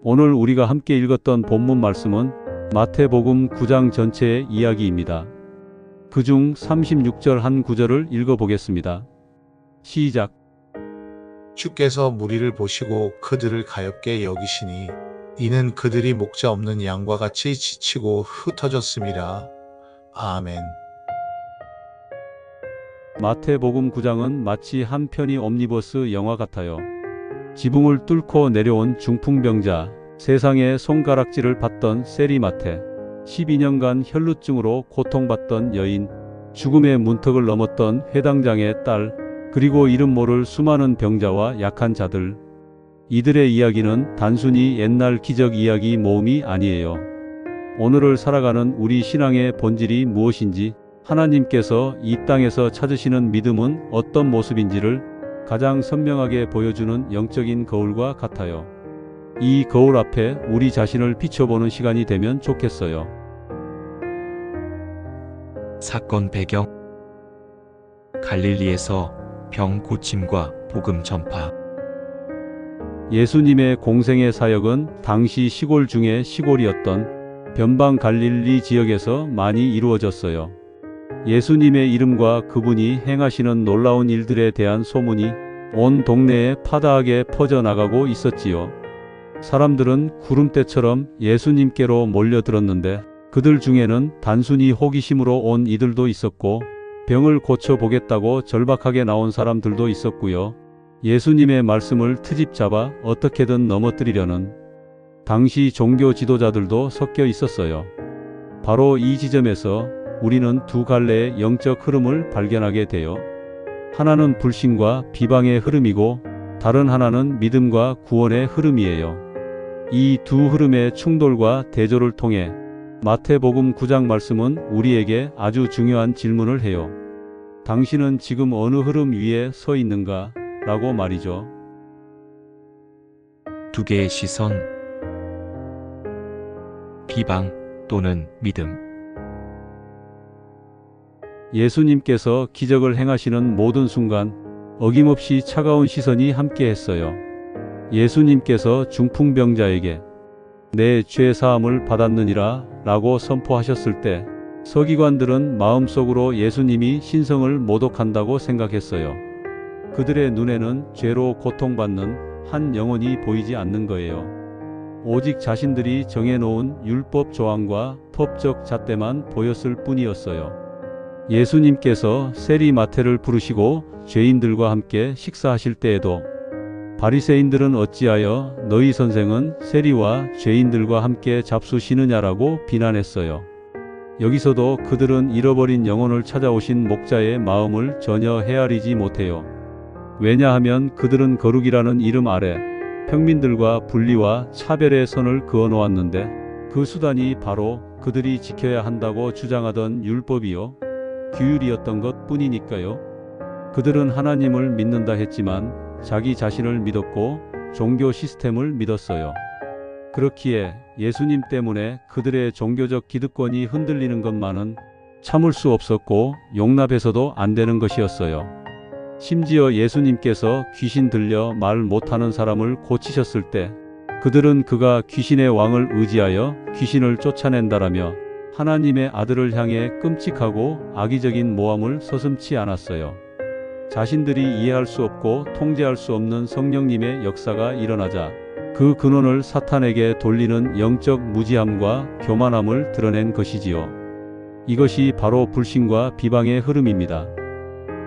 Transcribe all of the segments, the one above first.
오늘 우리가 함께 읽었던 본문 말씀은 마태복음 9장 전체의 이야기입니다. 그중 36절 한 구절을 읽어보겠습니다. 시작. 주께서 무리를 보시고 그들을 가엾게 여기시니 이는 그들이 목자 없는 양과 같이 지치고 흩어졌음이라. 아멘. 마태복음 9장은 마치 한 편의 옴니버스 영화 같아요. 지붕을 뚫고 내려온 중풍병자, 세상의 손가락질을 받던 세리마태, 12년간 혈루증으로 고통받던 여인, 죽음의 문턱을 넘었던 회당장의 딸, 그리고 이름 모를 수많은 병자와 약한 자들. 이들의 이야기는 단순히 옛날 기적 이야기 모음이 아니에요. 오늘을 살아가는 우리 신앙의 본질이 무엇인지, 하나님께서 이 땅에서 찾으시는 믿음은 어떤 모습인지를 가장 선명하게 보여주는 영적인 거울과 같아요. 이 거울 앞에 우리 자신을 비춰보는 시간이 되면 좋겠어요. 사건 배경: 갈릴리에서 병 고침과 복음 전파. 예수님의 공생의 사역은 당시 시골 중에 시골이었던 변방 갈릴리 지역에서 많이 이루어졌어요. 예수님의 이름과 그분이 행하시는 놀라운 일들에 대한 소문이 온 동네에 파다하게 퍼져나가고 있었지요. 사람들은 구름대처럼 예수님께로 몰려들었는데 그들 중에는 단순히 호기심으로 온 이들도 있었고 병을 고쳐보겠다고 절박하게 나온 사람들도 있었고요. 예수님의 말씀을 트집 잡아 어떻게든 넘어뜨리려는 당시 종교 지도자들도 섞여 있었어요. 바로 이 지점에서 우리는 두 갈래의 영적 흐름을 발견하게 돼요. 하나는 불신과 비방의 흐름이고 다른 하나는 믿음과 구원의 흐름이에요. 이 두 흐름의 충돌과 대조를 통해 마태복음 9장 말씀은 우리에게 아주 중요한 질문을 해요. 당신은 지금 어느 흐름 위에 서 있는가? 라고 말이죠. 두 개의 시선: 비방 또는 믿음. 예수님께서 기적을 행하시는 모든 순간 어김없이 차가운 시선이 함께했어요. 예수님께서 중풍병자에게 내 죄 사함을 받았느니라 라고 선포하셨을 때 서기관들은 마음속으로 예수님이 신성을 모독한다고 생각했어요. 그들의 눈에는 죄로 고통받는 한 영혼이 보이지 않는 거예요. 오직 자신들이 정해놓은 율법 조항과 법적 잣대만 보였을 뿐이었어요. 예수님께서 세리마태를 부르시고 죄인들과 함께 식사하실 때에도 바리새인들은 어찌하여 너희 선생은 세리와 죄인들과 함께 잡수시느냐라고 비난했어요. 여기서도 그들은 잃어버린 영혼을 찾아오신 목자의 마음을 전혀 헤아리지 못해요. 왜냐하면 그들은 거룩이라는 이름 아래 평민들과 분리와 차별의 선을 그어 놓았는데 그 수단이 바로 그들이 지켜야 한다고 주장하던 율법이요, 규율이었던 것 뿐이니까요. 그들은 하나님을 믿는다 했지만 자기 자신을 믿었고 종교 시스템을 믿었어요. 그렇기에 예수님 때문에 그들의 종교적 기득권이 흔들리는 것만은 참을 수 없었고 용납해서도 안 되는 것이었어요. 심지어 예수님께서 귀신 들려 말 못하는 사람을 고치셨을 때 그들은 그가 귀신의 왕을 의지하여 귀신을 쫓아낸다라며 하나님의 아들을 향해 끔찍하고 악의적인 모함을 서슴지 않았어요. 자신들이 이해할 수 없고 통제할 수 없는 성령님의 역사가 일어나자 그 근원을 사탄에게 돌리는 영적 무지함과 교만함을 드러낸 것이지요. 이것이 바로 불신과 비방의 흐름입니다.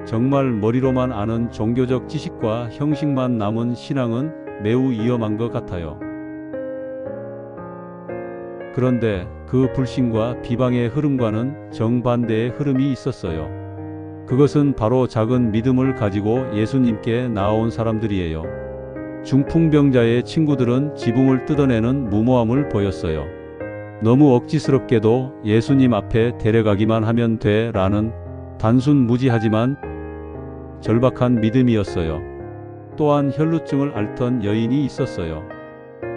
정말 머리로만 아는 종교적 지식과 형식만 남은 신앙은 매우 위험한 것 같아요. 그런데 그 불신과 비방의 흐름과는 정반대의 흐름이 있었어요. 그것은 바로 작은 믿음을 가지고 예수님께 나아온 사람들이에요. 중풍병자의 친구들은 지붕을 뜯어내는 무모함을 보였어요. 너무 억지스럽게도 예수님 앞에 데려가기만 하면 돼 라는 단순 무지하지만 절박한 믿음이었어요. 또한 혈루증을 앓던 여인이 있었어요.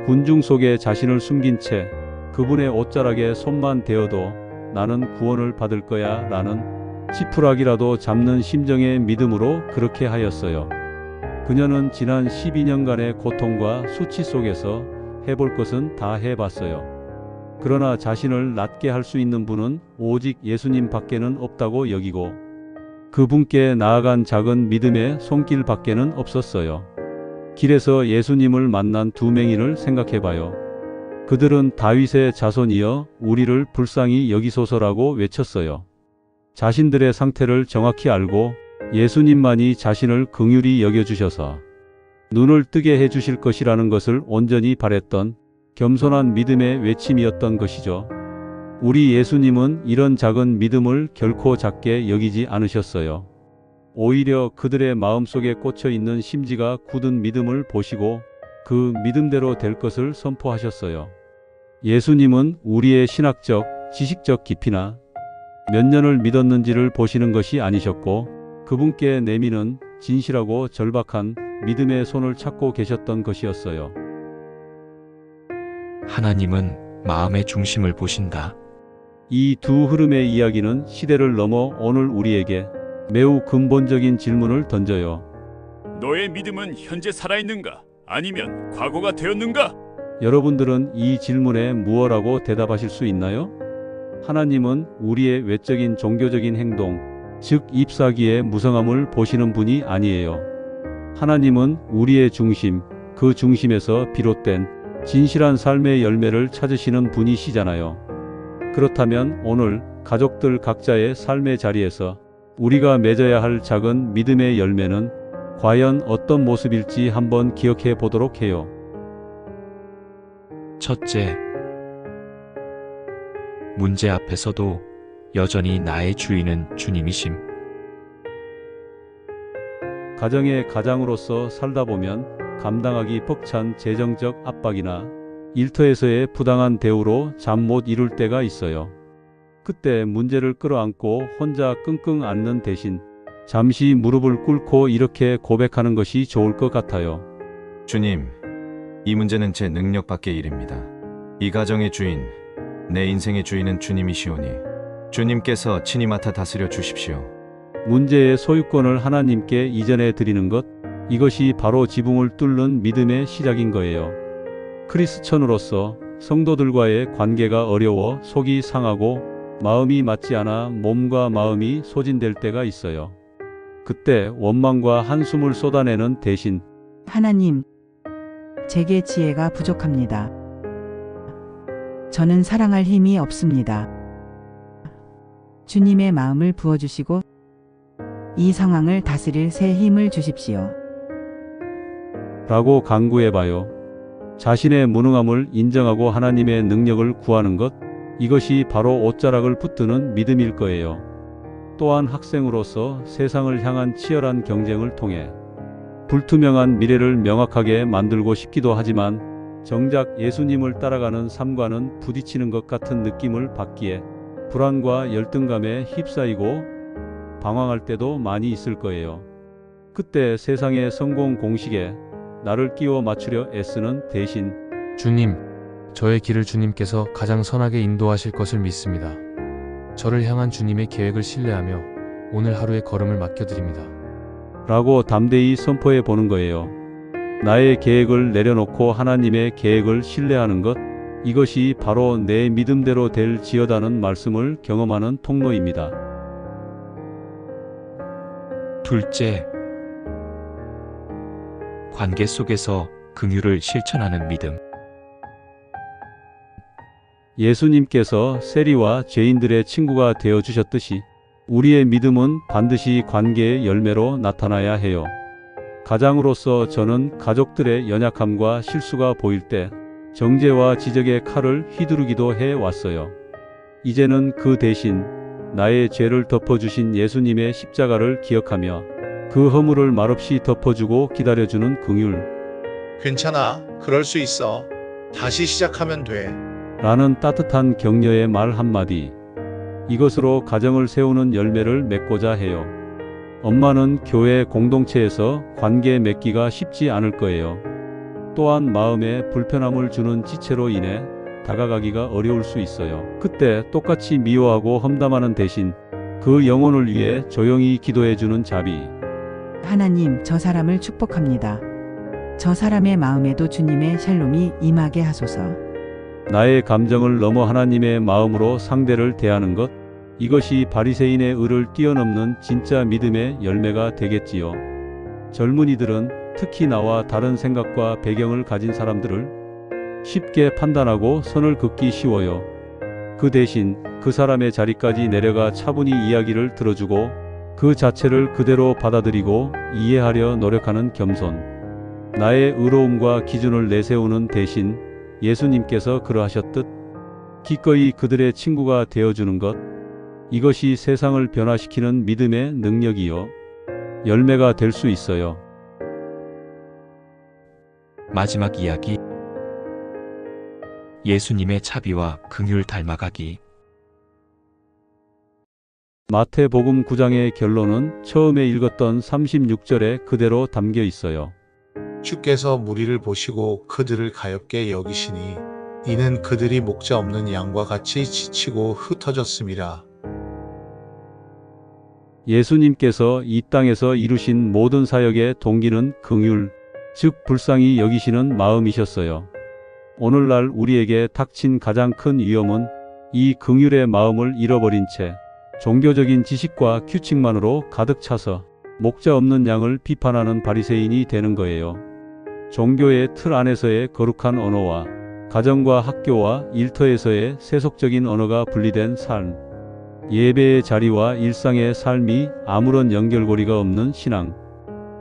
군중 속에 자신을 숨긴 채 그분의 옷자락에 손만 대어도 나는 구원을 받을 거야 라는 지푸라기라도 잡는 심정의 믿음으로 그렇게 하였어요. 그녀는 지난 12년간의 고통과 수치 속에서 해볼 것은 다 해봤어요. 그러나 자신을 낫게 할 수 있는 분은 오직 예수님 밖에는 없다고 여기고 그분께 나아간 작은 믿음의 손길 밖에는 없었어요. 길에서 예수님을 만난 두 맹인을 생각해봐요. 그들은 다윗의 자손이여 우리를 불쌍히 여기소서라고 외쳤어요. 자신들의 상태를 정확히 알고 예수님만이 자신을 긍휼히 여겨주셔서 눈을 뜨게 해주실 것이라는 것을 온전히 바랬던 겸손한 믿음의 외침이었던 것이죠. 우리 예수님은 이런 작은 믿음을 결코 작게 여기지 않으셨어요. 오히려 그들의 마음속에 꽂혀 있는 심지가 굳은 믿음을 보시고 그 믿음대로 될 것을 선포하셨어요. 예수님은 우리의 신학적, 지식적 깊이나 몇 년을 믿었는지를 보시는 것이 아니셨고 그분께 내미는 진실하고 절박한 믿음의 손을 찾고 계셨던 것이었어요. 하나님은 마음의 중심을 보신다. 이 두 흐름의 이야기는 시대를 넘어 오늘 우리에게 매우 근본적인 질문을 던져요. 너의 믿음은 현재 살아있는가? 아니면 과거가 되었는가? 여러분들은 이 질문에 무엇라고 대답하실 수 있나요? 하나님은 우리의 외적인 종교적인 행동, 즉 잎사귀의 무성함을 보시는 분이 아니에요. 하나님은 우리의 중심, 그 중심에서 비롯된 진실한 삶의 열매를 찾으시는 분이시잖아요. 그렇다면 오늘 가족들 각자의 삶의 자리에서 우리가 맺어야 할 작은 믿음의 열매는 과연 어떤 모습일지 한번 기억해 보도록 해요. 첫째, 문제 앞에서도 여전히 나의 주인은 주님이심. 가정의 가장으로서 살다 보면 감당하기 벅찬 재정적 압박이나 일터에서의 부당한 대우로 잠 못 이룰 때가 있어요. 그때 문제를 끌어안고 혼자 끙끙 앓는 대신 잠시 무릎을 꿇고 이렇게 고백하는 것이 좋을 것 같아요. 주님, 이 문제는 제 능력 밖의 일입니다. 이 가정의 주인, 내 인생의 주인은 주님이시오니 주님께서 친히 맡아 다스려 주십시오. 문제의 소유권을 하나님께 이전해 드리는 것, 이것이 바로 지붕을 뚫는 믿음의 시작인 거예요. 크리스천으로서 성도들과의 관계가 어려워 속이 상하고 마음이 맞지 않아 몸과 마음이 소진될 때가 있어요. 그때 원망과 한숨을 쏟아내는 대신 하나님, 제게 지혜가 부족합니다. 저는 사랑할 힘이 없습니다. 주님의 마음을 부어주시고 이 상황을 다스릴 새 힘을 주십시오. 라고 간구해봐요. 자신의 무능함을 인정하고 하나님의 능력을 구하는 것, 이것이 바로 옷자락을 붙드는 믿음일 거예요. 또한 학생으로서 세상을 향한 치열한 경쟁을 통해 불투명한 미래를 명확하게 만들고 싶기도 하지만 정작 예수님을 따라가는 삶과는 부딪히는 것 같은 느낌을 받기에 불안과 열등감에 휩싸이고 방황할 때도 많이 있을 거예요. 그때 세상의 성공 공식에 나를 끼워 맞추려 애쓰는 대신 주님, 저의 길을 주님께서 가장 선하게 인도하실 것을 믿습니다. 저를 향한 주님의 계획을 신뢰하며 오늘 하루의 걸음을 맡겨드립니다. 라고 담대히 선포해 보는 거예요. 나의 계획을 내려놓고 하나님의 계획을 신뢰하는 것, 이것이 바로 내 믿음대로 될지어다는 말씀을 경험하는 통로입니다. 둘째, 관계 속에서 긍휼을 실천하는 믿음. 예수님께서 세리와 죄인들의 친구가 되어주셨듯이 우리의 믿음은 반드시 관계의 열매로 나타나야 해요. 가장으로서 저는 가족들의 연약함과 실수가 보일 때 정죄와 지적의 칼을 휘두르기도 해왔어요. 이제는 그 대신 나의 죄를 덮어주신 예수님의 십자가를 기억하며 그 허물을 말없이 덮어주고 기다려주는 긍휼. 괜찮아. 그럴 수 있어. 다시 시작하면 돼. 라는 따뜻한 격려의 말 한마디. 이것으로 가정을 세우는 열매를 맺고자 해요. 엄마는 교회 공동체에서 관계 맺기가 쉽지 않을 거예요. 또한 마음에 불편함을 주는 지체로 인해 다가가기가 어려울 수 있어요. 그때 똑같이 미워하고 험담하는 대신 그 영혼을 위해 조용히 기도해주는 자비. 하나님, 저 사람을 축복합니다. 저 사람의 마음에도 주님의 샬롬이 임하게 하소서. 나의 감정을 넘어 하나님의 마음으로 상대를 대하는 것, 이것이 바리새인의 의를 뛰어넘는 진짜 믿음의 열매가 되겠지요. 젊은이들은 특히 나와 다른 생각과 배경을 가진 사람들을 쉽게 판단하고 선을 긋기 쉬워요. 그 대신 그 사람의 자리까지 내려가 차분히 이야기를 들어주고 그 자체를 그대로 받아들이고 이해하려 노력하는 겸손. 나의 의로움과 기준을 내세우는 대신 예수님께서 그러하셨듯 기꺼이 그들의 친구가 되어주는 것, 이것이 세상을 변화시키는 믿음의 능력이요. 열매가 될 수 있어요. 마지막 이야기. 예수님의 자비와 긍휼 닮아가기. 마태복음 9장의 결론은 처음에 읽었던 36절에 그대로 담겨 있어요. 주께서 무리를 보시고 그들을 가엾게 여기시니 이는 그들이 목자 없는 양과 같이 지치고 흩어졌음이라. 예수님께서 이 땅에서 이루신 모든 사역의 동기는 긍휼, 즉 불쌍히 여기시는 마음이셨어요. 오늘날 우리에게 닥친 가장 큰 위험은 이 긍휼의 마음을 잃어버린 채 종교적인 지식과 규칙만으로 가득 차서 목자 없는 양을 비판하는 바리새인이 되는 거예요. 종교의 틀 안에서의 거룩한 언어와 가정과 학교와 일터에서의 세속적인 언어가 분리된 삶, 예배의 자리와 일상의 삶이 아무런 연결고리가 없는 신앙,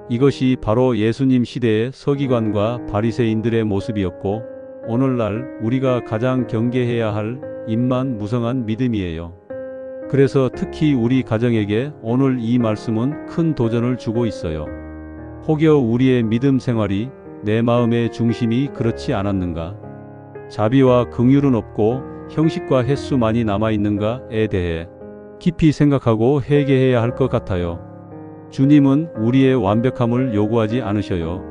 이것이 바로 예수님 시대의 서기관과 바리새인들의 모습이었고 오늘날 우리가 가장 경계해야 할 입만 무성한 믿음이에요. 그래서 특히 우리 가정에게 오늘 이 말씀은 큰 도전을 주고 있어요. 혹여 우리의 믿음 생활이 내 마음의 중심이 그렇지 않았는가? 자비와 긍휼은 없고 형식과 횟수만이 남아있는가에 대해 깊이 생각하고 회개해야 할 것 같아요. 주님은 우리의 완벽함을 요구하지 않으셔요.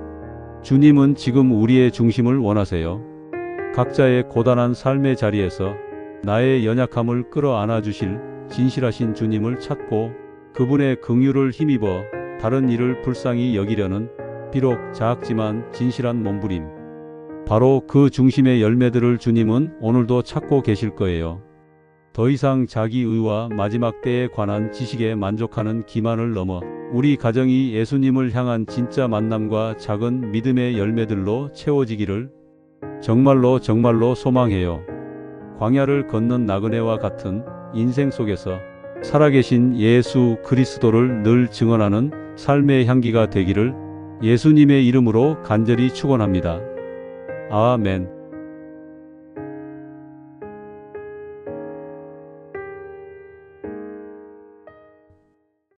주님은 지금 우리의 중심을 원하세요. 각자의 고단한 삶의 자리에서 나의 연약함을 끌어안아 주실 진실하신 주님을 찾고 그분의 긍휼을 힘입어 다른 이를 불쌍히 여기려는 비록 작지만 진실한 몸부림. 바로 그 중심의 열매들을 주님은 오늘도 찾고 계실 거예요. 더 이상 자기의와 마지막 때에 관한 지식에 만족하는 기만을 넘어 우리 가정이 예수님을 향한 진짜 만남과 작은 믿음의 열매들로 채워지기를 정말로 소망해요. 광야를 걷는 나그네와 같은 인생 속에서 살아계신 예수 그리스도를 늘 증언하는 삶의 향기가 되기를 예수님의 이름으로 간절히 축원합니다. 아멘.